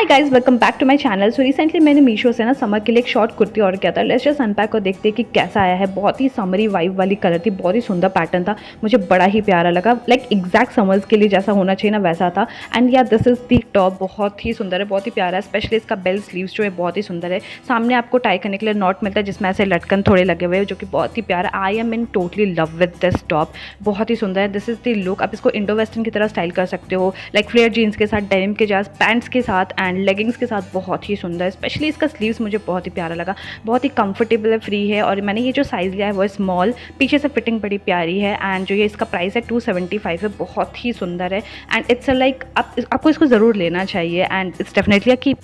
Hi guys, welcome back to my channel. So recently मैंने मीशो से ना समर के लिए एक शॉर्ट कुर्ती ऑर्डर किया था। लेट्स जस्ट अनपैक और देखते हैं कि कैसा आया है। बहुत ही समरी वाइब वाली कलर थी, बहुत ही सुंदर पैटर्न था, मुझे बड़ा ही प्यारा लगा। लाइक एग्जैक्ट समर्स के लिए जैसा होना चाहिए ना वैसा था। एंड या दिस इज दी टॉप, बहुत ही सुंदर है, बहुत ही प्यारा है। स्पेशली इसका बेल स्लीव्स जो है बहुत ही सुंदर है। सामने आपको टाई करने के लिए नॉट मिलता है जिसमें ऐसे लटकन थोड़े लगे हुए हैं, जो कि बहुत ही प्यारा। I am in totally love with this top, बहुत ही सुंदर है। This is the look. आप इसको इंडो वेस्टर्न की तरह स्टाइल कर सकते हो, लाइक फ्लेयर जीन्स के साथ, डेनिम के साथ, पैंट्स के साथ एंड लेगिंग्स के साथ। बहुत ही सुंदर है। स्पेशली इसका स्लीव्स मुझे बहुत ही प्यारा लगा, बहुत ही कंफर्टेबल है, फ्री है। और मैंने ये जो साइज़ लिया है वो स्मॉल, पीछे से फिटिंग बड़ी प्यारी है। एंड जो ये इसका प्राइस है 275 है, बहुत ही सुंदर है। एंड इट्स लाइक आपको इसको ज़रूर लेना चाहिए and it's definitely a keep.